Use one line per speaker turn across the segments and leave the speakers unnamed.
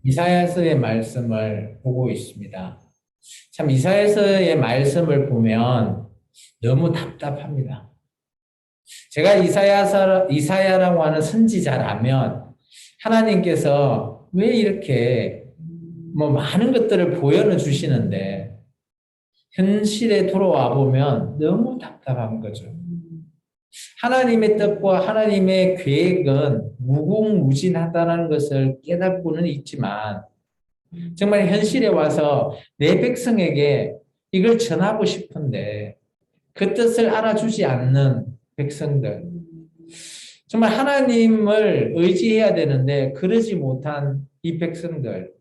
이사야서의 말씀을 보고 있습니다. 참 이사야서의 말씀을 보면 너무 답답합니다. 제가 이사야라고 하는 선지자라면 하나님께서 왜 이렇게 많은 것들을 보여는 주시는데 현실에 돌아와 보면 너무 답답한 거죠. 하나님의 뜻과 하나님의 계획은 무궁무진하다는 것을 깨닫고는 있지만 정말 현실에 와서 내 백성에게 이걸 전하고 싶은데 그 뜻을 알아주지 않는 백성들. 정말 하나님을 의지해야 되는데 그러지 못한 이 백성들.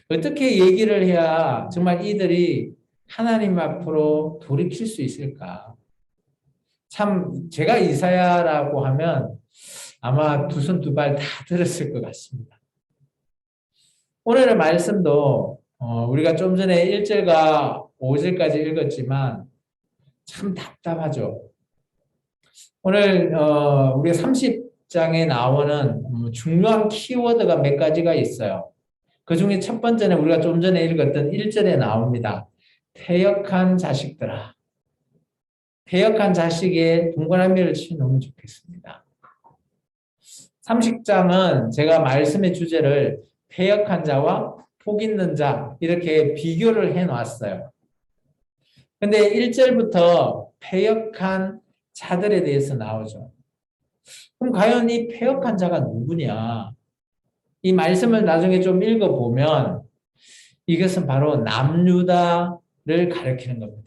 어떻게 얘기를 해야 정말 이들이 하나님 앞으로 돌이킬 수 있을까? 참 제가 이사야라고 하면 아마 두 손 두 발 다 들었을 것 같습니다. 오늘의 말씀도 우리가 좀 전에 1절과 5절까지 읽었지만 참 답답하죠. 오늘 우리가 30장에 나오는 중요한 키워드가 몇 가지가 있어요. 그 중에 첫 번째는 우리가 좀 전에 읽었던 1절에 나옵니다. 패역한 자식들아. 패역한 자식의 동그라미를 치면 좋겠습니다. 30장은 제가 말씀의 주제를 패역한 자와 복 있는 자 이렇게 비교를 해놨어요. 근데 1절부터 패역한 자들에 대해서 나오죠. 그럼 과연 이 패역한 자가 누구냐? 이 말씀을 나중에 좀 읽어보면 이것은 바로 남유다를 가리키는 겁니다.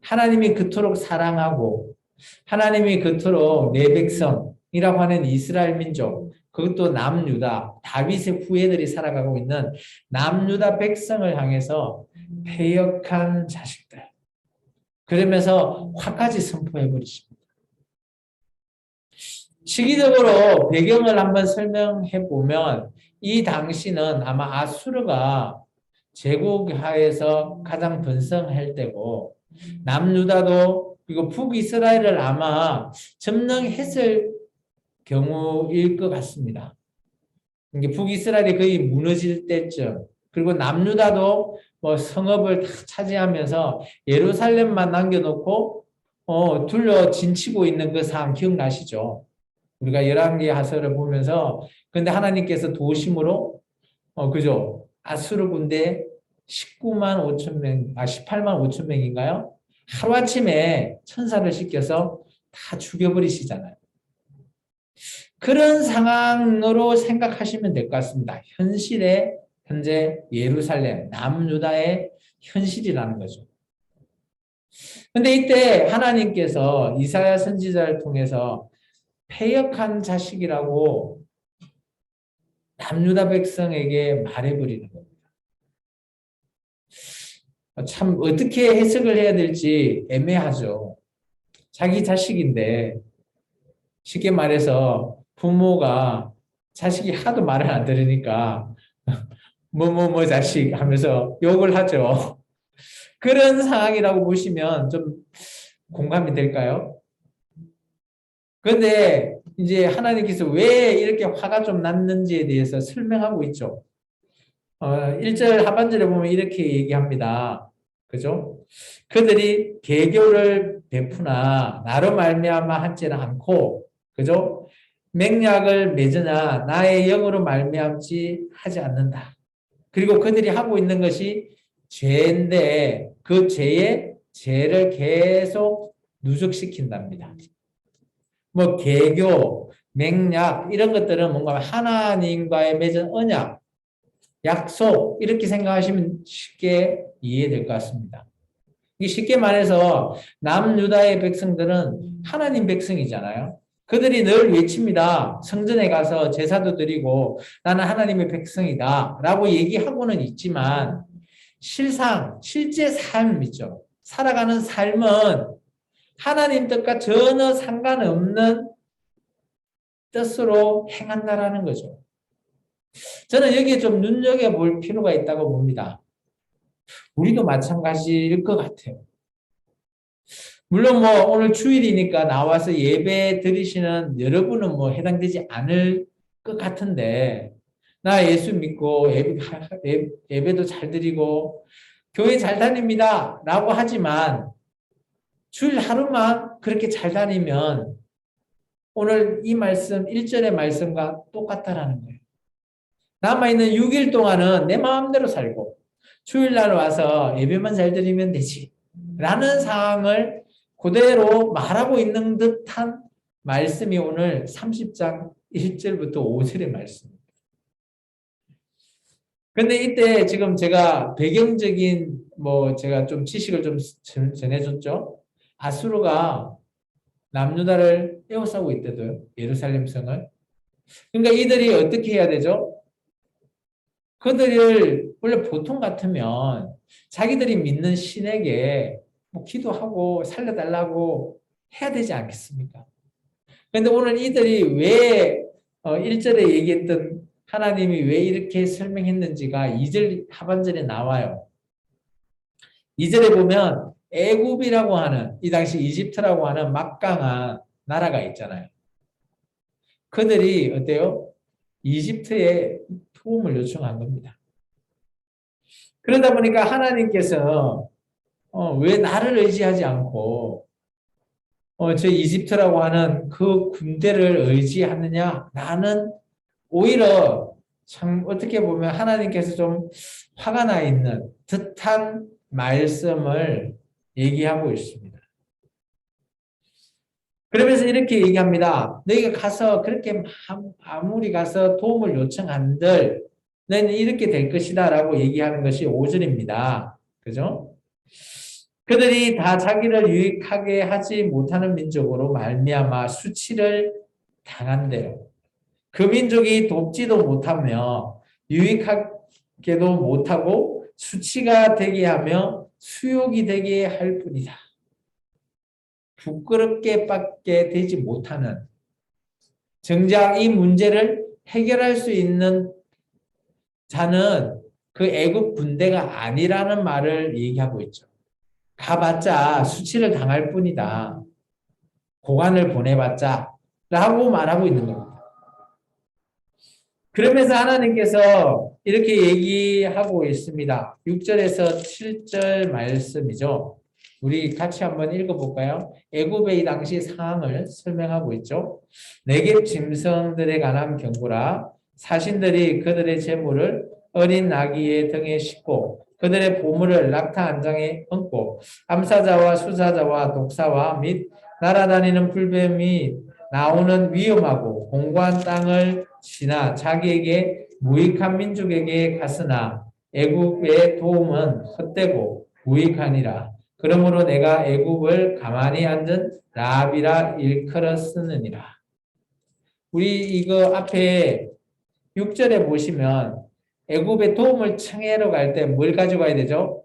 하나님이 그토록 사랑하고 하나님이 그토록 내 백성이라고 하는 이스라엘 민족, 그것도 남유다, 다윗의 후예들이 살아가고 있는 남유다 백성을 향해서 패역한 자식들. 그러면서 화까지 선포해 버리십니다. 시기적으로 배경을 한번 설명해 보면 이 당시는 아마 아수르가 제국하에서 가장 번성할 때고 남유다도 그리고 북이스라엘을 아마 점령했을 경우일 것 같습니다. 이게 북이스라엘이 거의 무너질 때쯤 그리고 남유다도 성읍을 다 차지하면서 예루살렘만 남겨놓고 둘러 진치고 있는 그 상황 기억나시죠? 우리가 열왕기하서를 보면서 근데 하나님께서 도심으로 그죠? 아수르 군대 19만 5천 명, 18만 5천 명인가요? 하루아침에 천사를 시켜서 다 죽여버리시잖아요. 그런 상황으로 생각하시면 될 것 같습니다. 현실의 현재 예루살렘, 남유다의 현실이라는 거죠. 근데 이때 하나님께서 이사야 선지자를 통해서 패역한 자식이라고 남유다 백성에게 말해버리는 겁니다. 참 어떻게 해석을 해야 될지 애매하죠. 자기 자식인데 쉽게 말해서 부모가 자식이 하도 말을 안 들으니까 뭐 자식 하면서 욕을 하죠. 그런 상황이라고 보시면 좀 공감이 될까요? 그런데 이제 하나님께서 왜 이렇게 화가 좀 났는지에 대해서 설명하고 있죠. 1절 하반절에 보면 이렇게 얘기합니다. 그죠? 그들이 계교를 베푸나 나로 말미암아 하지는 않고 그죠? 맹약을 맺으나 나의 영으로 말미암지 하지 않는다. 그리고 그들이 하고 있는 것이 죄인데 그 죄를 계속 누적시킨답니다. 계교, 맹약 이런 것들은 뭔가 하나님과의 맺은 언약, 약속 이렇게 생각하시면 쉽게 이해될 것 같습니다. 쉽게 말해서 남유다의 백성들은 하나님 백성이잖아요. 그들이 늘 외칩니다. 성전에 가서 제사도 드리고 나는 하나님의 백성이다 라고 얘기하고는 있지만 실제 삶이죠. 살아가는 삶은 하나님 뜻과 전혀 상관없는 뜻으로 행한다라는 거죠. 저는 여기에 좀 눈여겨볼 필요가 있다고 봅니다. 우리도 마찬가지일 것 같아요. 물론 오늘 주일이니까 나와서 예배 드리시는 여러분은 해당되지 않을 것 같은데 나 예수 믿고 예배도 잘 드리고 교회 잘 다닙니다. 라고 하지만 주일 하루만 그렇게 잘 다니면 오늘 이 말씀 1절의 말씀과 똑같다라는 거예요. 남아있는 6일 동안은 내 마음대로 살고 주일날 와서 예배만 잘 드리면 되지 라는 상황을 그대로 말하고 있는 듯한 말씀이 오늘 30장 1절부터 5절의 말씀입니다. 근데 이때 지금 제가 배경적인 제가 좀 지식을 좀 전해줬죠. 아수르가 남유다를 에워싸고 있대도요. 예루살렘 성을. 그러니까 이들이 어떻게 해야 되죠? 그들을 원래 보통 같으면 자기들이 믿는 신에게 기도하고 살려달라고 해야 되지 않겠습니까? 그런데 오늘 이들이 왜 1절에 얘기했던 하나님이 왜 이렇게 설명했는지가 2절 하반절에 나와요. 2절에 보면 애굽이라고 하는 이 당시 이집트라고 하는 막강한 나라가 있잖아요. 그들이 어때요? 이집트에 도움을 요청한 겁니다. 그러다 보니까 하나님께서 왜 나를 의지하지 않고 저 이집트라고 하는 그 군대를 의지하느냐? 나는 오히려 참 어떻게 보면 하나님께서 좀 화가 나 있는 듯한 말씀을 얘기하고 있습니다. 그러면서 이렇게 얘기합니다. 너희가 가서 그렇게 아무리 가서 도움을 요청한들 너희는 이렇게 될 것이다 라고 얘기하는 것이 5절입니다. 그죠? 그들이 다 자기를 유익하게 하지 못하는 민족으로 말미암아 수치를 당한대요. 그 민족이 돕지도 못하며 유익하게도 못하고 수치가 되게 하며 수욕이 되게 할 뿐이다. 부끄럽게밖에 되지 못하는 정작 이 문제를 해결할 수 있는 자는 그 애굽 군대가 아니라는 말을 얘기하고 있죠. 가봤자 수치를 당할 뿐이다. 고관을 보내봤자 라고 말하고 있는 겁니다. 그러면서 하나님께서 이렇게 얘기하고 있습니다. 6절에서 7절 말씀이죠. 우리 같이 한번 읽어볼까요? 애굽의 이 당시 상황을 설명하고 있죠. 네겝 짐승들에 관한 경고라. 사신들이 그들의 재물을 어린 나귀의 등에 싣고 그들의 보물을 낙타 한 장에 얹고 암사자와 수사자와 독사와 및 날아다니는 불뱀이 나오는 위험하고 공고한 땅을 지나 자기에게 무익한 민족에게 갔으나 애굽의 도움은 헛되고 무익하니라. 그러므로 내가 애굽을 가만히 앉은 라합이라 일컬었으느니라. 우리 이거 앞에 6절에 보시면 애굽의 도움을 청해러 갈 때 뭘 가져가야 되죠?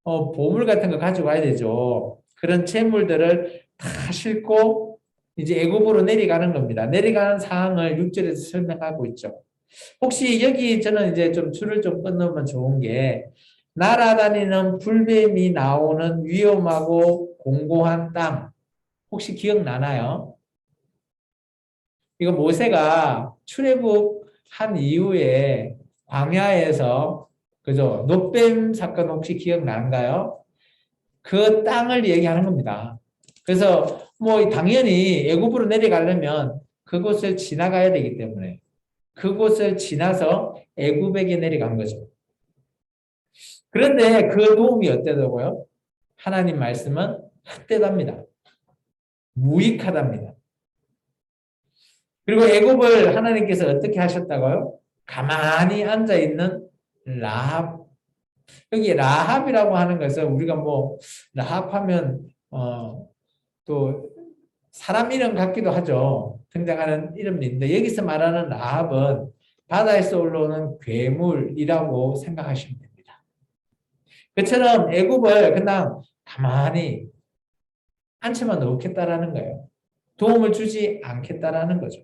보물 같은 거 가져가야 되죠. 그런 재물들을 다 싣고 이제 애굽으로 내려가는 겁니다. 내려가는 상황을 6절에서 설명하고 있죠. 혹시 여기 저는 이제 좀 줄을 좀 끊으면 좋은 게 날아다니는 불뱀이 나오는 위험하고 공고한 땅 혹시 기억나나요? 이거 모세가 출애굽한 이후에 광야에서 그죠? 놋뱀 사건 혹시 기억나는가요? 그 땅을 얘기하는 겁니다. 그래서 당연히 애굽으로 내려가려면 그곳을 지나가야 되기 때문에 그곳을 지나서 애굽에게 내려간 거죠. 그런데 그 도움이 어때다고요? 하나님 말씀은 헛되답니다. 무익하답니다. 그리고 애굽을 하나님께서 어떻게 하셨다고요? 가만히 앉아 있는 라합. 여기 라합이라고 하는 것은 우리가 라합하면 또 사람 이름 같기도 하죠. 등장하는 이름인데 여기서 말하는 라합은 바다에서 올라오는 괴물이라고 생각하시면 됩니다. 그처럼 애굽을 그냥 가만히 앉혀만 놓겠다라는 거예요. 도움을 주지 않겠다라는 거죠.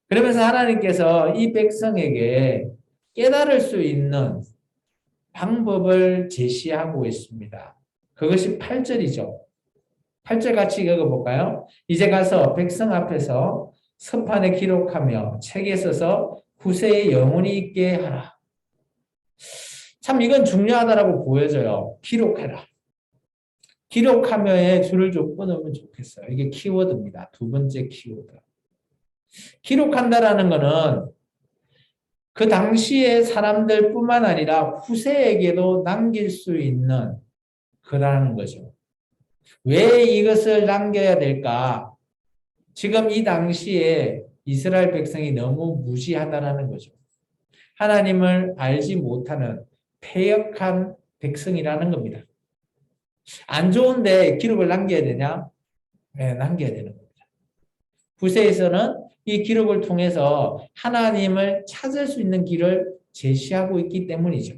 그러면서 하나님께서 이 백성에게 깨달을 수 있는 방법을 제시하고 있습니다. 그것이 8절이죠. 8절 같이 읽어볼까요? 이제 가서 백성 앞에서 서판에 기록하며 책에 써서 후세에 영원히 있게 하라. 참 이건 중요하다라고 보여져요. 기록해라. 기록하며에 줄을 좀 끊으면 좋겠어요. 이게 키워드입니다. 두 번째 키워드. 기록한다라는 거는 그 당시의 사람들뿐만 아니라 후세에게도 남길 수 있는 거라는 거죠. 왜 이것을 남겨야 될까? 지금 이 당시에 이스라엘 백성이 너무 무지하다라는 거죠. 하나님을 알지 못하는 패역한 백성이라는 겁니다. 안 좋은데 기록을 남겨야 되냐? 네, 남겨야 되는 겁니다. 후세에서는 이 기록을 통해서 하나님을 찾을 수 있는 길을 제시하고 있기 때문이죠.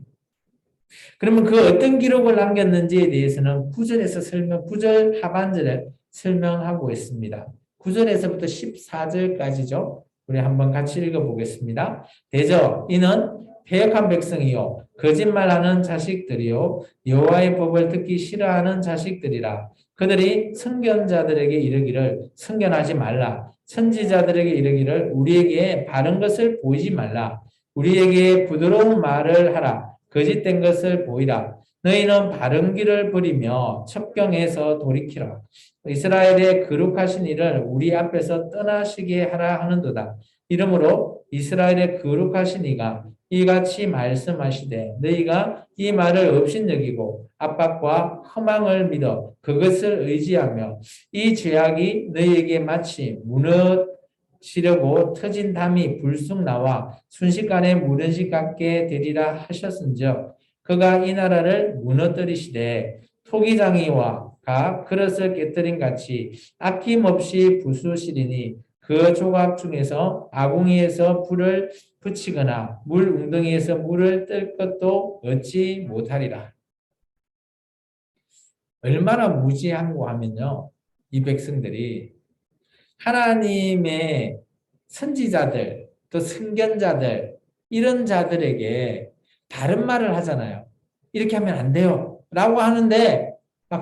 그러면 그 어떤 기록을 남겼는지에 대해서는 9절 하반절에 설명하고 있습니다. 9절에서부터 14절까지죠. 우리 한번 같이 읽어보겠습니다. 대저 이는 패역한 백성이요 거짓말하는 자식들이요 여호와의 법을 듣기 싫어하는 자식들이라. 그들이 선견자들에게 이르기를 선견하지 말라. 선지자들에게 이르기를 우리에게 바른 것을 보이지 말라. 우리에게 부드러운 말을 하라. 거짓된 것을 보이라. 너희는 바른 길을 버리며 첩경에서 돌이키라. 이스라엘의 거룩하신 이를 우리 앞에서 떠나시게 하라 하는도다. 이러므로 이스라엘의 거룩하신 이가 이같이 말씀하시되 너희가 이 말을 업신여기고 압박과 허망을 믿어 그것을 의지하며 이 죄악이 너희에게 마치 무너지려고 터진 담이 불쑥 나와 순식간에 무른식 같게 되리라 하셨은즉 그가 이 나라를 무너뜨리시되 토기장이와 가 그릇을 깨뜨린 같이 아낌없이 부수시리니 그 조각 중에서 아궁이에서 불을 붙이거나 물 웅덩이에서 물을 뜰 것도 얻지 못하리라. 얼마나 무지한고 하면요. 이 백성들이 하나님의 선지자들 또 선견자들 이런 자들에게 다른 말을 하잖아요. 이렇게 하면 안 돼요. 라고 하는데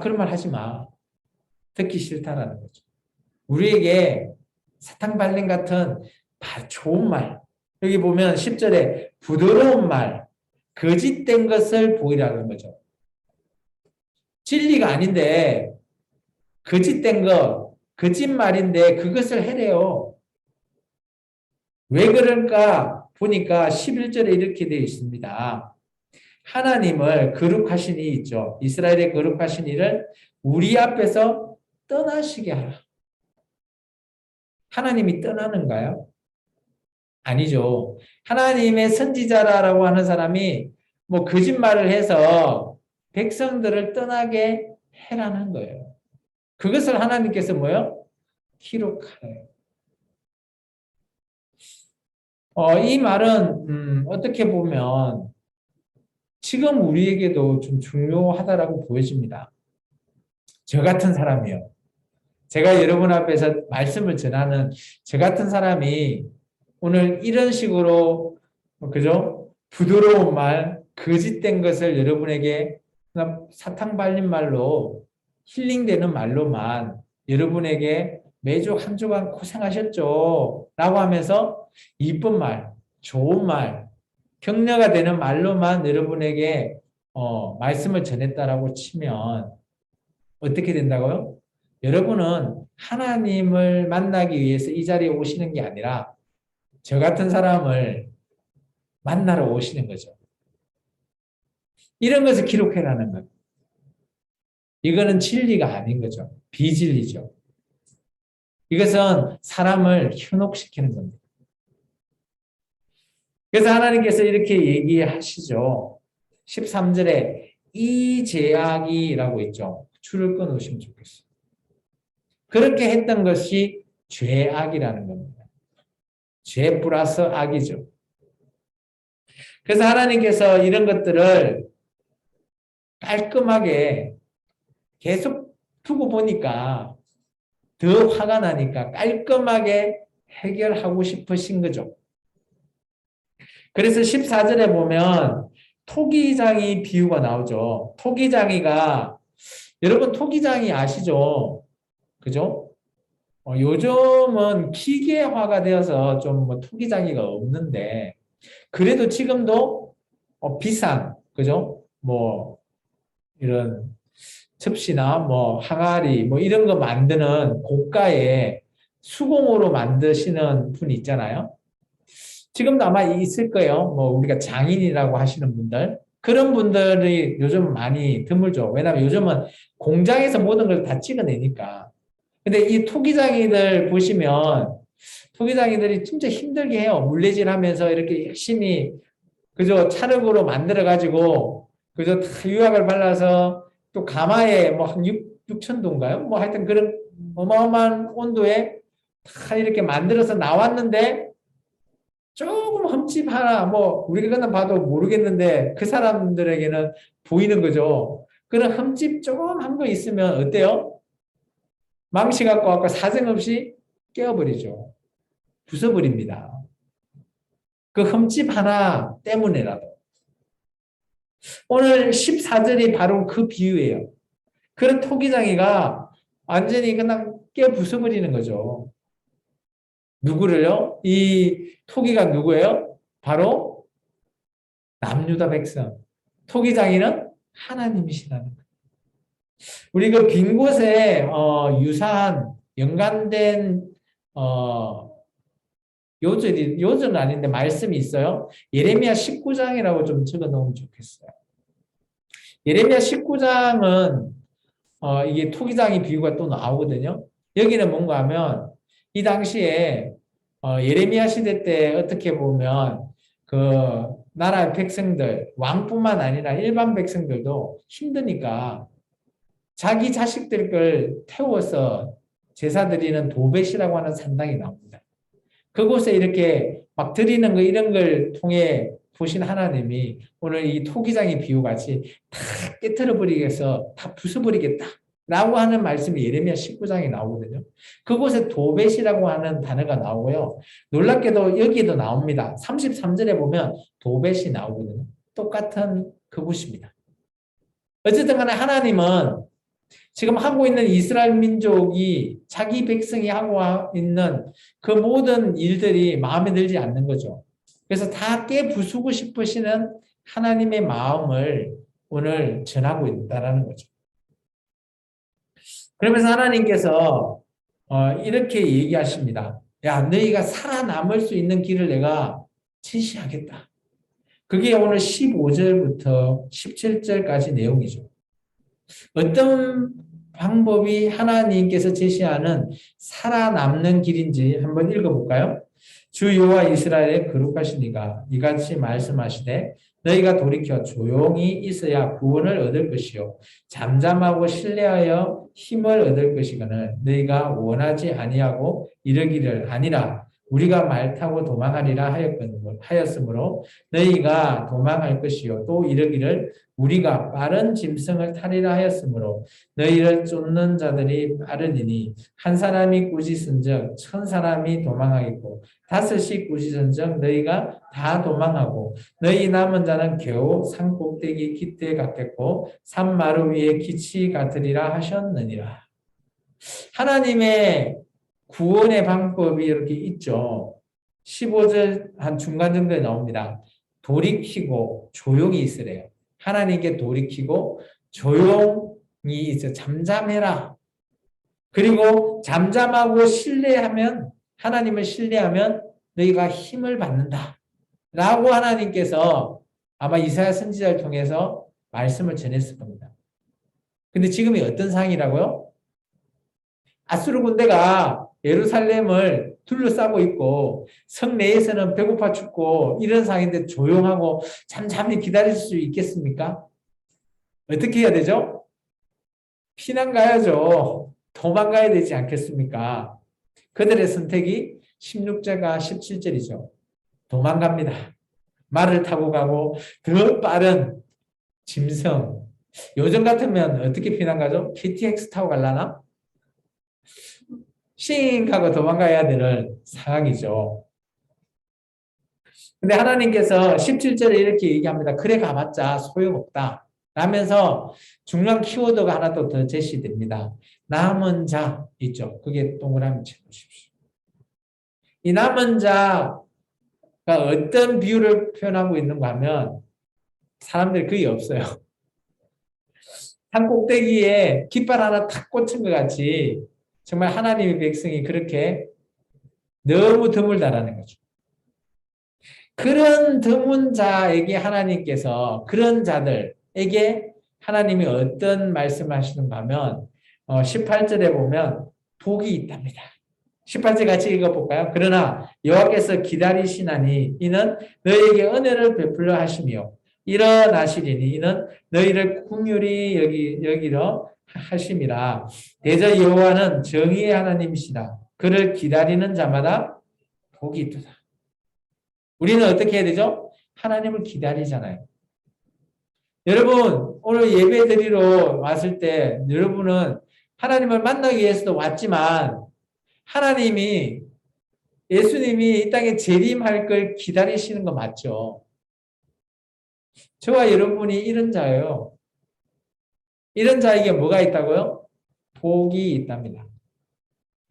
그런 말 하지 마. 듣기 싫다라는 거죠. 우리에게 사탕발림 같은 좋은 말. 여기 보면 10절에 부드러운 말, 거짓된 것을 보이라는 거죠. 진리가 아닌데 거짓된 거, 거짓말인데 그것을 해래요. 왜 그럴까 보니까 11절에 이렇게 되어 있습니다. 하나님을 거룩하신 이 있죠. 이스라엘의 거룩하신 이를 우리 앞에서 떠나시게 하라. 하나님이 떠나는가요? 아니죠. 하나님의 선지자라고 하는 사람이 거짓말을 해서 백성들을 떠나게 해라는 거예요. 그것을 하나님께서 뭐요? 기록하래요. 이 말은 어떻게 보면 지금 우리에게도 좀 중요하다라고 보여집니다. 저 같은 사람이요. 제가 여러분 앞에서 말씀을 전하는 저 같은 사람이 오늘 이런 식으로 그죠? 부드러운 말, 거짓된 것을 여러분에게 사탕 발린 말로 힐링되는 말로만 여러분에게 매주 한 주간 고생하셨죠? 라고 하면서 이쁜 말, 좋은 말, 격려가 되는 말로만 여러분에게 말씀을 전했다라고 치면 어떻게 된다고요? 여러분은 하나님을 만나기 위해서 이 자리에 오시는 게 아니라 저 같은 사람을 만나러 오시는 거죠. 이런 것을 기록해라는 거예요. 이거는 진리가 아닌 거죠. 비진리죠. 이것은 사람을 현혹시키는 겁니다. 그래서 하나님께서 이렇게 얘기하시죠. 13절에 이 제약이라고 있죠. 줄을 끊으시면 좋겠어요. 그렇게 했던 것이 죄악이라는 겁니다. 죄 플러스 악이죠. 그래서 하나님께서 이런 것들을 깔끔하게 계속 두고 보니까 더 화가 나니까 깔끔하게 해결하고 싶으신 거죠. 그래서 14절에 보면 토기장이 비유가 나오죠. 토기장이가 여러분 토기장이 아시죠? 그죠? 요즘은 기계화가 되어서 좀 토기장이가 없는데 그래도 지금도 비싼, 그죠? 뭐 이런 접시나 뭐 항아리 뭐 이런 거 만드는 고가의 수공으로 만드시는 분이 있잖아요. 지금도 아마 있을 거예요. 뭐 우리가 장인이라고 하시는 분들. 그런 분들이 요즘 많이 드물죠. 왜냐하면 요즘은 공장에서 모든 걸 다 찍어내니까. 근데 이 토기장이들 보시면 토기장이들이 진짜 힘들게 해요. 물레질 하면서 이렇게 열심히 그저 찰흙으로 만들어 가지고 그저 다 유약을 발라서 또 가마에 뭐 한 6천 도인가요? 뭐 하여튼 그런 어마어마한 온도에 다 이렇게 만들어서 나왔는데 조금 흠집 하나 뭐 우리가 봐도 모르겠는데 그 사람들에게는 보이는 거죠. 그런 흠집 조금 한 거 있으면 어때요? 망치 갖고 아까 사정없이 깨어버리죠. 부숴버립니다. 그 흠집 하나 때문에라도. 오늘 14절이 바로 그 비유예요. 그런 토기장이가 완전히 그냥 깨 부숴버리는 거죠. 누구를요? 이 토기가 누구예요? 바로 남유다 백성. 토기장이는 하나님이시라는 거예요. 우리 그 빈 곳에 유사한 연관된 요절은 아닌데 말씀이 있어요. 예레미야 19장이라고 좀 적어 놓으면 좋겠어요. 예레미야 19장은 이게 토기장의 비유가 또 나오거든요. 여기는 뭔가 하면 이 당시에 예레미야 시대 때 어떻게 보면 그 나라의 백성들 왕뿐만 아니라 일반 백성들도 힘드니까 자기 자식들 걸 태워서 제사 드리는 도벳이라고 하는 산당이 나옵니다. 그곳에 이렇게 막 드리는 거 이런 걸 통해 보신 하나님이 오늘 이 토기장의 비유같이 다 깨트려 버리겠어, 다 부숴버리겠다. 라고 하는 말씀이 예레미야 19장에 나오거든요. 그곳에 도벳이라고 하는 단어가 나오고요. 놀랍게도 여기도 나옵니다. 33절에 보면 도벳이 나오거든요. 똑같은 그곳입니다. 어쨌든 간에 하나님은 지금 하고 있는 이스라엘 민족이 자기 백성이 하고 있는 그 모든 일들이 마음에 들지 않는 거죠. 그래서 다 깨부수고 싶으시는 하나님의 마음을 오늘 전하고 있다는 거죠. 그러면서 하나님께서 이렇게 얘기하십니다. 야, 너희가 살아남을 수 있는 길을 내가 제시하겠다. 그게 오늘 15절부터 17절까지 내용이죠. 어떤 방법이 하나님께서 제시하는 살아남는 길인지 한번 읽어볼까요? 주 여호와 이스라엘의 거룩하신 이가 이같이 말씀하시되 너희가 돌이켜 조용히 있어야 구원을 얻을 것이요 잠잠하고 신뢰하여 힘을 얻을 것이거늘 너희가 원하지 아니하고 이르기를 아니라 우리가 말 타고 도망하리라 하였으므로 너희가 도망할 것이요 또 이르기를 우리가 빠른 짐승을 타리라 하였으므로 너희를 쫓는 자들이 빠르니니 한 사람이 꾸짖은즉 천 사람이 도망하겠고 다섯이 꾸짖은즉 너희가 다 도망하고 너희 남은 자는 겨우 산 꼭대기 깃대 같겠고 산 마루 위에 기치 같으리라 하셨느니라. 하나님의 구원의 방법이 이렇게 있죠. 15절 한 중간 정도에 나옵니다. 돌이키고 조용히 있으래요. 하나님께 돌이키고 조용히 있어 잠잠해라. 그리고 잠잠하고 신뢰하면 하나님을 신뢰하면 너희가 힘을 받는다. 라고 하나님께서 아마 이사야 선지자를 통해서 말씀을 전했을 겁니다. 근데 지금이 어떤 상황이라고요? 아수르 군대가 예루살렘을 둘러싸고 있고 성 내에서는 배고파 죽고 이런 상황인데 조용하고 잠잠히 기다릴 수 있겠습니까? 어떻게 해야 되죠? 피난 가야죠. 도망가야 되지 않겠습니까? 그들의 선택이 16절과 17절이죠. 도망갑니다. 말을 타고 가고 더 빠른 짐승. 요즘 같으면 어떻게 피난 가죠? KTX 타고 갈라나? 싱 하고 도망가야 되는 상황이죠. 근데 하나님께서 17절에 이렇게 얘기합니다. 그래 가봤자 소용없다. 라면서 중요한 키워드가 하나 또 더 제시됩니다. 남은 자 있죠. 그게 동그라미 쳐보십시오. 이 남은 자 그러니까 어떤 비유를 표현하고 있는가 하면 사람들이 거의 없어요. 산 꼭대기에 깃발 하나 탁 꽂힌 것 같이 정말 하나님의 백성이 그렇게 너무 드물다라는 거죠. 그런 드문 자에게 하나님께서 그런 자들에게 하나님이 어떤 말씀을 하시는가 하면 18절에 보면 복이 있답니다. 18절 같이 읽어볼까요? 그러나 여호와께서 기다리시나니 이는 너희에게 은혜를 베풀려 하시며 일어나시리니 이는 너희를 긍휼히 여기려 하심이라. 대저 여호와는 정의의 하나님이시라. 그를 기다리는 자마다 복이 있도다. 우리는 어떻게 해야 되죠? 하나님을 기다리잖아요. 여러분 오늘 예배 드리러 왔을 때 여러분은 하나님을 만나기 위해서도 왔지만 하나님이 예수님이 이 땅에 재림할 걸 기다리시는 거 맞죠? 저와 여러분이 이런 자예요. 이런 자에게 뭐가 있다고요? 복이 있답니다.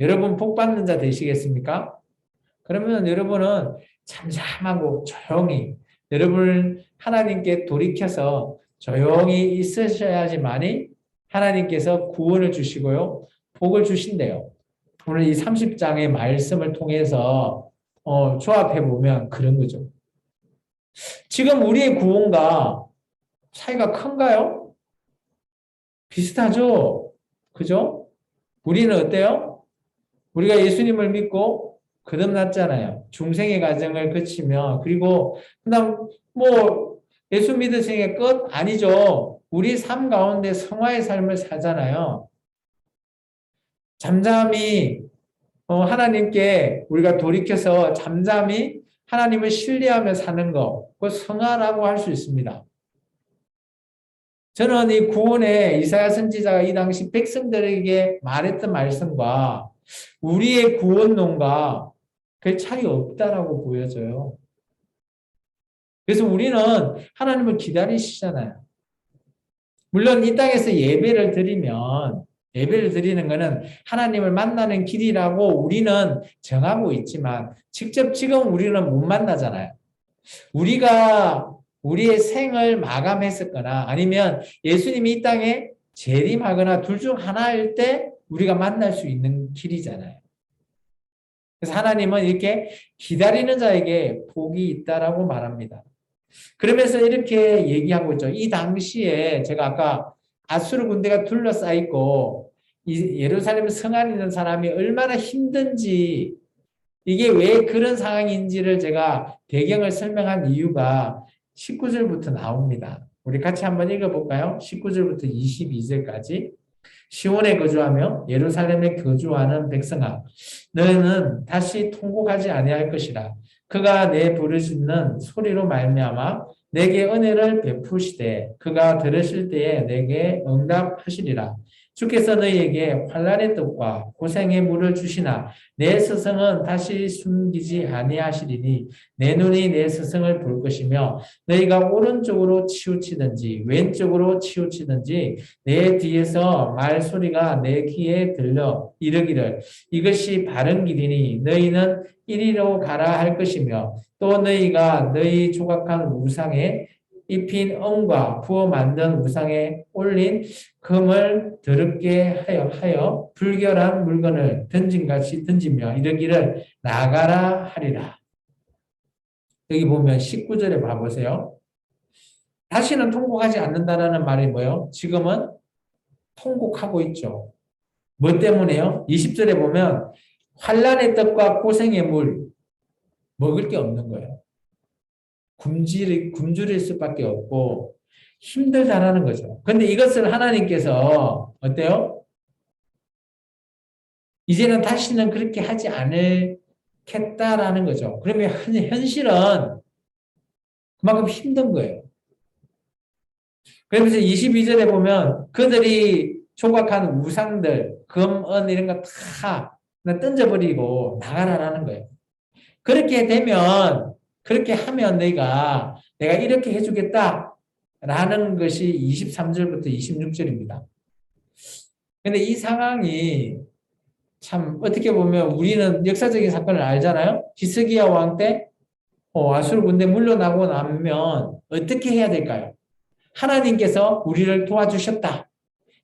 여러분 복 받는 자 되시겠습니까? 그러면 여러분은 잠잠하고 조용히 여러분을 하나님께 돌이켜서 조용히 있으셔야지만이 하나님께서 구원을 주시고요. 복을 주신대요. 오늘 이 30장의 말씀을 통해서 조합해 보면 그런 거죠. 지금 우리의 구원과 차이가 큰가요? 비슷하죠? 그죠? 우리는 어때요? 우리가 예수님을 믿고 거듭났잖아요. 중생의 과정을 거치며 그리고 그다음 뭐 예수 믿으신 끝 아니죠. 우리 삶 가운데 성화의 삶을 사잖아요. 잠잠히 하나님께 우리가 돌이켜서 잠잠히 하나님을 신뢰하며 사는 것, 그 성화라고 할 수 있습니다. 저는 이 구원의 이사야 선지자가 이 당시 백성들에게 말했던 말씀과 우리의 구원론과 별 차이 없다라고 보여져요. 그래서 우리는 하나님을 기다리시잖아요. 물론 이 땅에서 예배를 드리는 것은 하나님을 만나는 길이라고 우리는 정하고 있지만 직접 지금 우리는 못 만나잖아요. 우리가 우리의 생을 마감했었거나 아니면 예수님이 이 땅에 재림하거나 둘 중 하나일 때 우리가 만날 수 있는 길이잖아요. 그래서 하나님은 이렇게 기다리는 자에게 복이 있다라고 말합니다. 그러면서 이렇게 얘기하고 있죠. 이 당시에 제가 아까 아수르 군대가 둘러싸있고 예루살렘 성 안에 있는 사람이 얼마나 힘든지 이게 왜 그런 상황인지를 제가 배경을 설명한 이유가 19절부터 나옵니다. 우리 같이 한번 읽어볼까요? 19절부터 22절까지. 시온에 거주하며 예루살렘에 거주하는 백성아, 너희는 다시 통곡하지 아니할 것이라. 그가 내 부르짖는 소리로 말미암아 내게 은혜를 베푸시되 그가 들으실 때에 내게 응답하시리라. 주께서 너희에게 환난의 떡과 고생의 물을 주시나 내 스승은 다시 숨기지 아니하시리니 내 눈이 내 스승을 볼 것이며 너희가 오른쪽으로 치우치든지 왼쪽으로 치우치든지 내 뒤에서 말소리가 내 귀에 들려 이르기를 이것이 바른 길이니 너희는 이리로 가라 할 것이며 또 너희가 너희 조각한 우상에 입힌 은과 부어 만든 우상에 올린 금을 더럽게 하여 불결한 물건을 던진같이 던지며 이르기를 나가라 하리라. 여기 보면 19절에 봐보세요. 다시는 통곡하지 않는다라는 말이 뭐예요? 지금은 통곡하고 있죠. 뭐 때문에요? 20절에 보면 환난의 떡과 고생의 물 먹을 게 없는 거예요. 굶주릴 수밖에 없고 힘들다라는 거죠. 그런데 이것을 하나님께서 어때요? 이제는 다시는 그렇게 하지 않겠다라는 거죠. 그러면 현실은 그만큼 힘든 거예요. 그러면서 22절에 보면 그들이 조각한 우상들, 금, 은 이런 거 다 던져버리고 나가라라는 거예요. 그렇게 되면 그렇게 하면 내가 이렇게 해주겠다라는 것이 23절부터 26절입니다. 근데 이 상황이 참 어떻게 보면 우리는 역사적인 사건을 알잖아요. 히스기야 왕 때 아수르 군대 물러나고 나면 어떻게 해야 될까요? 하나님께서 우리를 도와주셨다.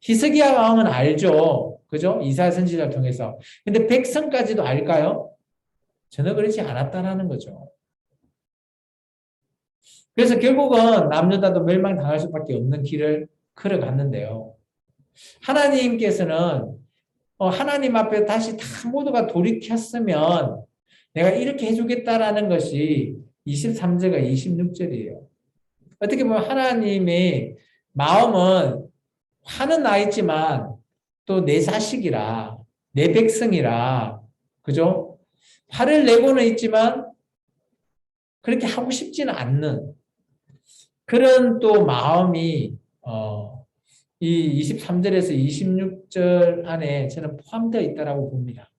히스기야 왕은 알죠. 그죠? 이사야 선지자를 통해서. 근데 백성까지도 알까요? 전혀 그렇지 않았다라는 거죠. 그래서 결국은 남유다도 멸망당할 수밖에 없는 길을 걸어갔는데요. 하나님께서는 하나님 앞에 다시 다 모두가 돌이켰으면 내가 이렇게 해주겠다라는 것이 23절과 26절이에요. 어떻게 보면 하나님의 마음은 화는 나 있지만 또 내 자식이라, 내 백성이라, 그죠? 화를 내고는 있지만 그렇게 하고 싶지는 않는 그런 또 마음이 이 23절에서 26절 안에 저는 포함되어 있다고 봅니다.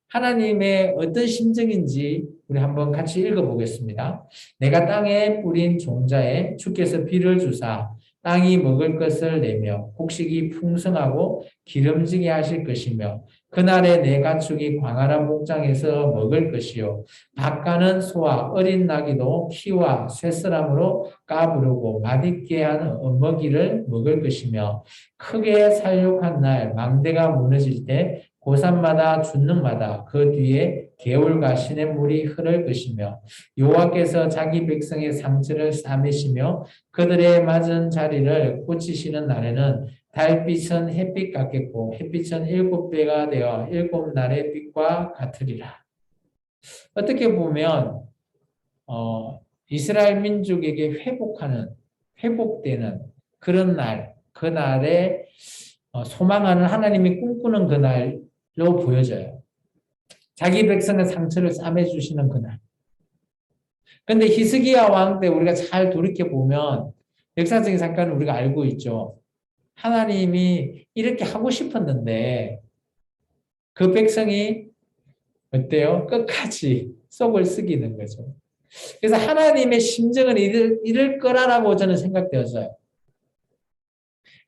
하나님의 어떤 심정인지 우리 한번 같이 읽어보겠습니다. 내가 땅에 뿌린 종자에 주께서 비를 주사 땅이 먹을 것을 내며 곡식이 풍성하고 기름지게 하실 것이며 그날에 내 가축이 광활한 목장에서 먹을 것이요 밭가는 소와 어린 나귀도 키와 쇠사람으로 까부르고 맛있게 한 먹이를 먹을 것이며 크게 살육한 날 망대가 무너질 때 고산마다 준능마다 그 뒤에 개울과 시냇물이 흐를 것이며 여호와께서 자기 백성의 상처를 싸매시며 그들의 맞은 자리를 고치시는 날에는 달빛은 햇빛 같겠고 햇빛은 7배가 되어 7날의 빛과 같으리라. 어떻게 보면 이스라엘 민족에게 회복되는 그런 날, 그날에 소망하는 하나님이 꿈꾸는 그날로 보여져요. 자기 백성의 상처를 싸매주시는 그날. 근데 히스기야 왕 때 우리가 잘 돌이켜 보면 역사적인 사건을 우리가 알고 있죠. 하나님이 이렇게 하고 싶었는데 그 백성이 어때요? 끝까지 속을 썩이는 거죠. 그래서 하나님의 심정은 이럴 거라고 저는 생각되었어요.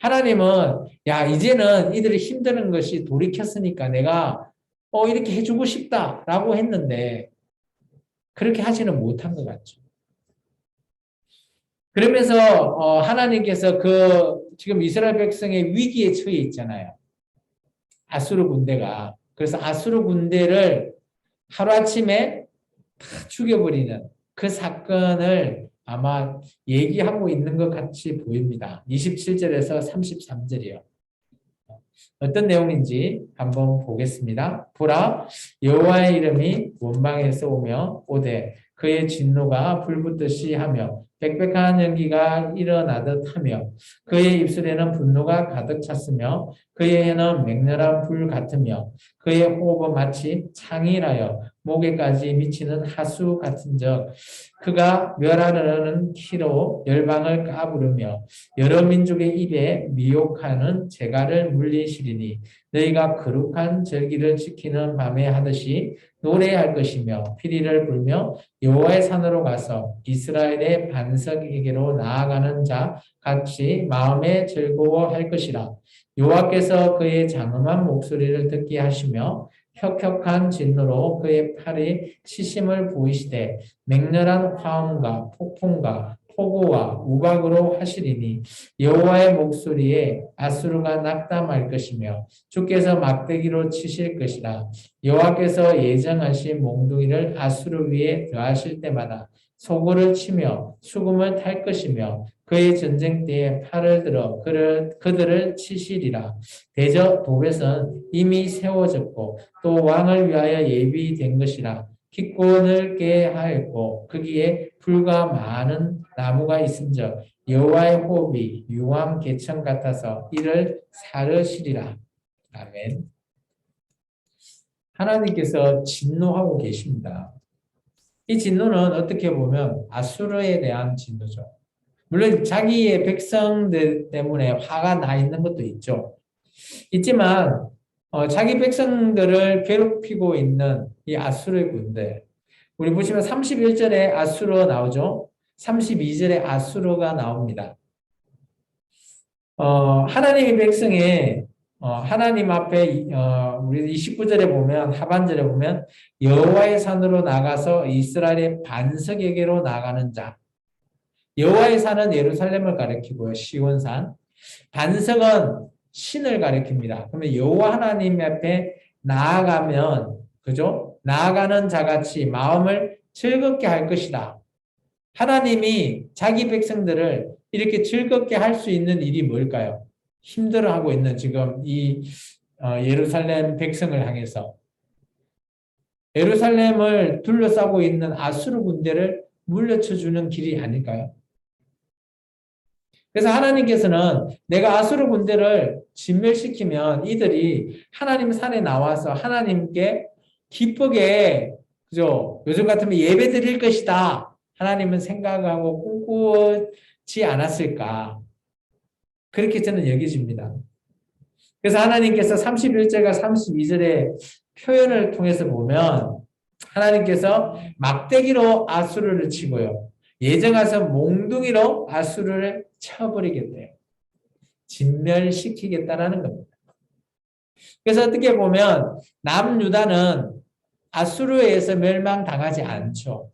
하나님은 야 이제는 이들이 힘드는 것이 돌이켰으니까 내가 이렇게 해주고 싶다라고 했는데 그렇게 하지는 못한 것 같죠. 그러면서 하나님께서 지금 이스라엘 백성의 위기에 처해 있잖아요. 아수르 군대가. 그래서 아수르 군대를 하루아침에 다 죽여버리는 그 사건을 아마 얘기하고 있는 것 같이 보입니다. 27절에서 33절이요. 어떤 내용인지 한번 보겠습니다. 보라, 여호와의 이름이 원방에서 오되 그의 진노가 불붙듯이 하며 빽빽한 연기가 일어나듯 하며 그의 입술에는 분노가 가득 찼으며 그의 혀는 맹렬한 불 같으며 그의 호흡은 마치 창이라여 목에까지 미치는 하수 같은즉 그가 멸하려는 키로 열방을 까부르며 여러 민족의 입에 미혹하는 재갈을 물리시리니 너희가 거룩한 절기를 지키는 밤에 하듯이 노래할 것이며 피리를 불며 여호와의 산으로 가서 이스라엘의 반석에게로 나아가는 자 같이 마음에 즐거워할 것이라. 여호와께서 그의 장엄한 목소리를 듣게 하시며 혁혁한 진노로 그의 팔에 치심을 보이시되 맹렬한 화음과 폭풍과 폭우와 우박으로 하시리니 여호와의 목소리에 아수르가 낙담할 것이며 주께서 막대기로 치실 것이라. 여호와께서 예정하신 몽둥이를 아수르 위에 더하실 때마다 소고를 치며 수금을 탈 것이며 그의 전쟁 때에 팔을 들어 그들을 치시리라. 대저 도벳은 이미 세워졌고 또 왕을 위하여 예비된 것이라. 깊고 넓게 하였고 거기에 풀과 많은 나무가 있은즉 여호와의 호흡이 유황 개천 같아서 이를 사르시리라. 아멘. 하나님께서 진노하고 계십니다. 이 진노는 어떻게 보면 아수르에 대한 진노죠. 물론 자기의 백성들 때문에 화가 나 있는 것도 있지만 자기 백성들을 괴롭히고 있는 이 아수르의 군대. 우리 보시면 31절에 아수르 나오죠. 32절에 아수르가 나옵니다. 하나님의 백성에 하나님 앞에 우리 29절에 보면 하반절에 보면 여호와의 산으로 나가서 이스라엘의 반석에게로 나가는 자. 여호와의 산은 예루살렘을 가리키고요. 시온산. 반석은 신을 가리킵니다. 그러면 여호와 하나님 앞에 나아가면 그죠? 나아가는 자같이 마음을 즐겁게 할 것이다. 하나님이 자기 백성들을 이렇게 즐겁게 할 수 있는 일이 뭘까요? 힘들어하고 있는 지금 이 예루살렘 백성을 향해서 예루살렘을 둘러싸고 있는 아수르 군대를 물려쳐 주는 길이 아닐까요? 그래서 하나님께서는 내가 아수르 군대를 진멸시키면 이들이 하나님 산에 나와서 하나님께 기쁘게 그죠? 요즘 같으면 예배 드릴 것이다. 하나님은 생각하고 꿈꾸지 않았을까? 그렇게 저는 여겨집니다. 그래서 하나님께서 31절과 32절의 표현을 통해서 보면 하나님께서 막대기로 아수르를 치고요. 예정하서 몽둥이로 아수르를 쳐버리겠대요. 진멸시키겠다라는 겁니다. 그래서 어떻게 보면 남유다는 아수르에 의해서 멸망당하지 않죠.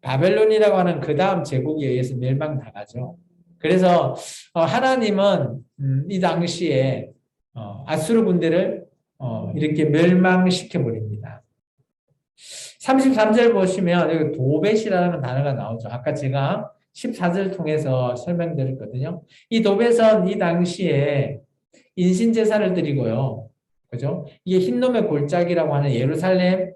바벨론이라고 하는 그 다음 제국에 의해서 멸망당하죠. 그래서 하나님은 이 당시에 아수르 군대를 이렇게 멸망시켜 버립니다. 33절 보시면 여기 도벳이라는 단어가 나오죠. 아까 제가 14절 통해서 설명드렸거든요. 이 도벳은 이 당시에 인신제사를 드리고요. 그죠? 이게 흰놈의 골짜기라고 하는 예루살렘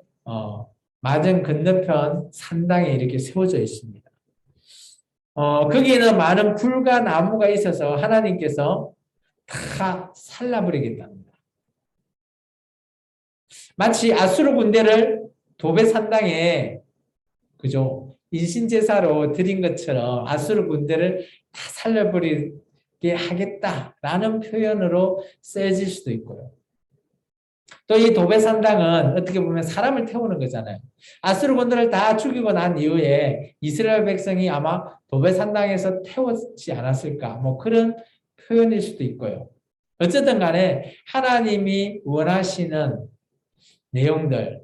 맞은 건너편 산당에 이렇게 세워져 있습니다. 거기에는 많은 풀과 나무가 있어서 하나님께서 다 살라버리겠답니다. 마치 아수르 군대를 도베 산당에 그죠? 인신제사로 드린 것처럼 아수르 군대를 다 살려버리게 하겠다라는 표현으로 쓰여질 수도 있고요. 또 이 도베 산당은 어떻게 보면 사람을 태우는 거잖아요. 아수르 군대를 다 죽이고 난 이후에 이스라엘 백성이 아마 도베 산당에서 태웠지 않았을까? 뭐 그런 표현일 수도 있고요. 어쨌든 간에 하나님이 원하시는 내용들,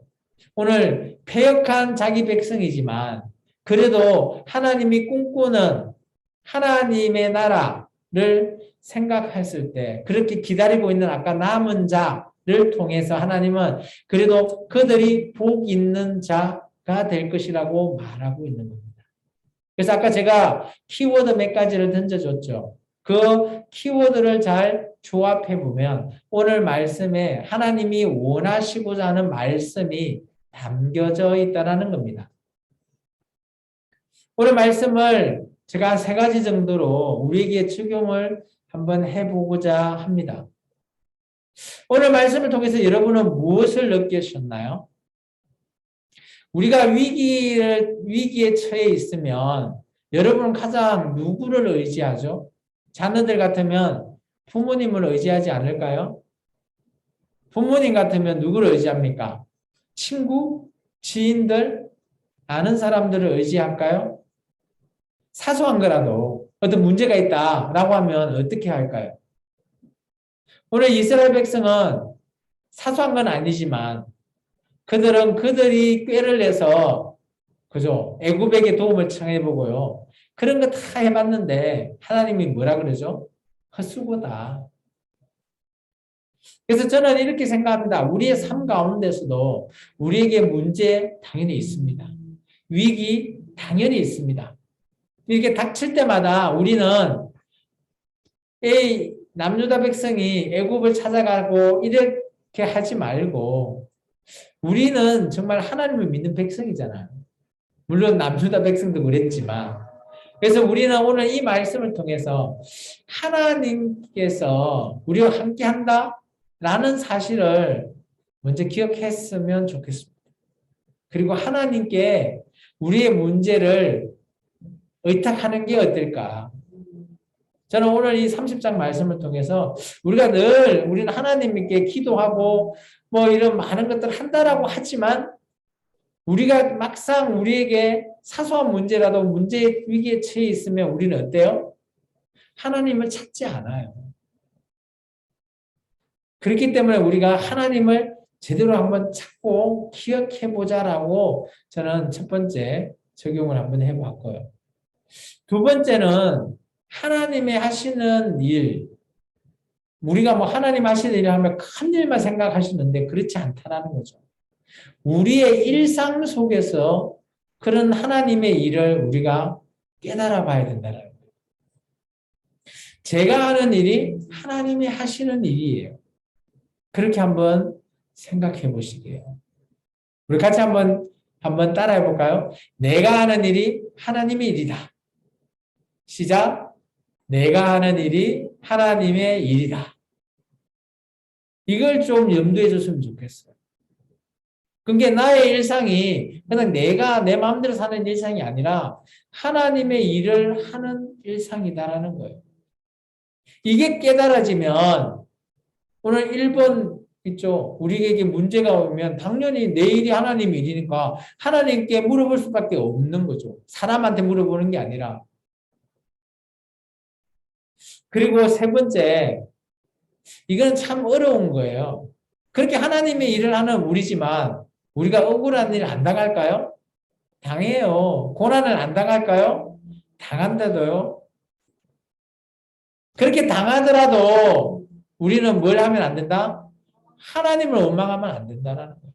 오늘 패역한 자기 백성이지만 그래도 하나님이 꿈꾸는 하나님의 나라를 생각했을 때 그렇게 기다리고 있는 아까 남은 자를 통해서 하나님은 그래도 그들이 복 있는 자가 될 것이라고 말하고 있는 겁니다. 그래서 아까 제가 키워드 몇 가지를 던져줬죠. 그 키워드를 잘 조합해 보면 오늘 말씀에 하나님이 원하시고자 하는 말씀이 담겨져 있다는 겁니다. 오늘 말씀을 제가 3가지 정도로 우리에게 적용을 한번 해보고자 합니다. 오늘 말씀을 통해서 여러분은 무엇을 느끼셨나요? 우리가 위기에 처해 있으면 여러분은 가장 누구를 의지하죠? 자녀들 같으면 부모님을 의지하지 않을까요? 부모님 같으면 누구를 의지합니까? 친구, 지인들, 아는 사람들을 의지할까요? 사소한 거라도 어떤 문제가 있다라고 하면 어떻게 할까요? 오늘 이스라엘 백성은 사소한 건 아니지만 그들은 그들이 꾀를 내서 그죠? 애굽에게 도움을 청해보고요. 그런 거 다 해봤는데 하나님이 뭐라 그러죠? 헛수고다. 그래서 저는 이렇게 생각합니다. 우리의 삶 가운데서도 우리에게 문제 당연히 있습니다. 위기 당연히 있습니다. 이렇게 닥칠 때마다 우리는 남유다 백성이 애굽을 찾아가고 이렇게 하지 말고 우리는 정말 하나님을 믿는 백성이잖아요. 물론 남유다 백성도 그랬지만 그래서 우리는 오늘 이 말씀을 통해서 하나님께서 우리와 함께한다 라는 사실을 먼저 기억했으면 좋겠습니다. 그리고 하나님께 우리의 문제를 의탁하는 게 어떨까? 저는 오늘 이 30장 말씀을 통해서 우리는 하나님께 기도하고 뭐 이런 많은 것들을 한다라고 하지만 우리가 막상 우리에게 사소한 문제라도 위기에 처해 있으면 우리는 어때요? 하나님을 찾지 않아요. 그렇기 때문에 우리가 하나님을 제대로 한번 찾고 기억해 보자라고 저는 첫 번째 적용을 한번 해봤고요. 두 번째는 하나님의 하시는 일, 우리가 뭐 하나님 하시는 일을 하면 큰 일만 생각하시는데 그렇지 않다라는 거죠. 우리의 일상 속에서 그런 하나님의 일을 우리가 깨달아 봐야 된다는 거예요. 제가 하는 일이 하나님이 하시는 일이에요. 그렇게 한번 생각해 보시게요. 우리 같이 한번 따라해 볼까요? 내가 하는 일이 하나님의 일이다. 시작. 내가 하는 일이 하나님의 일이다. 이걸 좀 염두에 줬으면 좋겠어요. 그게 나의 일상이 그냥 내가 내 마음대로 사는 일상이 아니라 하나님의 일을 하는 일상이다라는 거예요. 이게 깨달아지면 오늘 1번 있죠. 우리에게 문제가 오면 당연히 내 일이 하나님 일이니까 하나님께 물어볼 수밖에 없는 거죠. 사람한테 물어보는 게 아니라. 그리고 세 번째, 이건 참 어려운 거예요. 그렇게 하나님의 일을 하는 우리지만 우리가 억울한 일 안 당할까요? 당해요. 고난을 안 당할까요? 당한다도요. 그렇게 당하더라도 우리는 뭘 하면 안 된다? 하나님을 원망하면 안 된다는 거예요.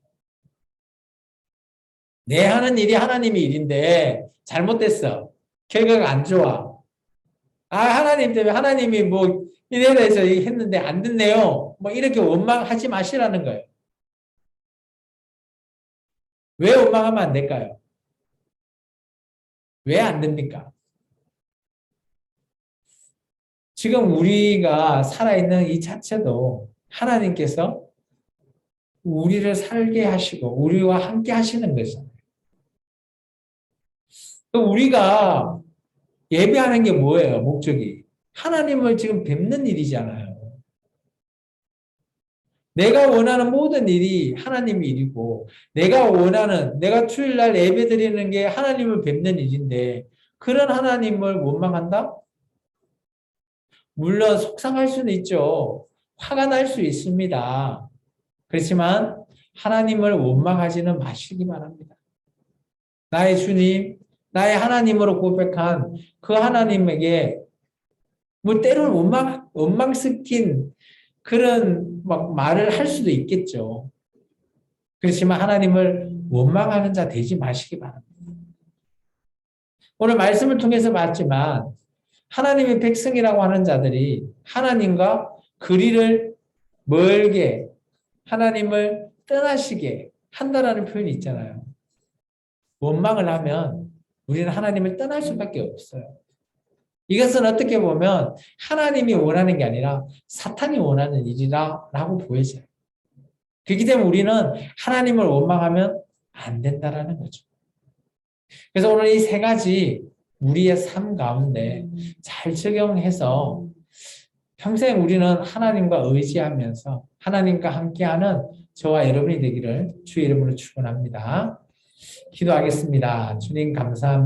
내 하는 일이 하나님의 일인데 잘못됐어. 결과가 안 좋아. 아, 하나님 때문에 하나님이 뭐 이래 대해서 했는데 안 됐네요. 뭐 이렇게 원망하지 마시라는 거예요. 왜 원망하면 안 될까요? 왜 안 됩니까? 지금 우리가 살아있는 이 자체도 하나님께서 우리를 살게 하시고 우리와 함께 하시는 거잖아요. 우리가 예배하는 게 뭐예요? 목적이. 하나님을 지금 뵙는 일이잖아요. 내가 원하는 모든 일이 하나님의 일이고 내가 주일날 예배 드리는 게 하나님을 뵙는 일인데 그런 하나님을 원망한다? 물론 속상할 수는 있죠. 화가 날 수 있습니다. 그렇지만 하나님을 원망하지는 마시기 바랍니다. 나의 주님, 나의 하나님으로 고백한 그 하나님에게 뭐 때로는 원망 섞인 그런 막 말을 할 수도 있겠죠. 그렇지만 하나님을 원망하는 자 되지 마시기 바랍니다. 오늘 말씀을 통해서 봤지만 하나님의 백성이라고 하는 자들이 하나님과 거리를 멀게 하나님을 떠나시게 한다라는 표현이 있잖아요. 원망을 하면 우리는 하나님을 떠날 수밖에 없어요. 이것은 어떻게 보면 하나님이 원하는 게 아니라 사탄이 원하는 일이라고 보여져요. 그렇기 때문에 우리는 하나님을 원망하면 안 된다라는 거죠. 그래서 오늘 이 세 가지 우리의 삶 가운데 잘 적용해서 평생 우리는 하나님과 의지하면서 하나님과 함께하는 저와 여러분이 되기를 주의 이름으로 축원합니다. 기도하겠습니다. 주님 감사합니다.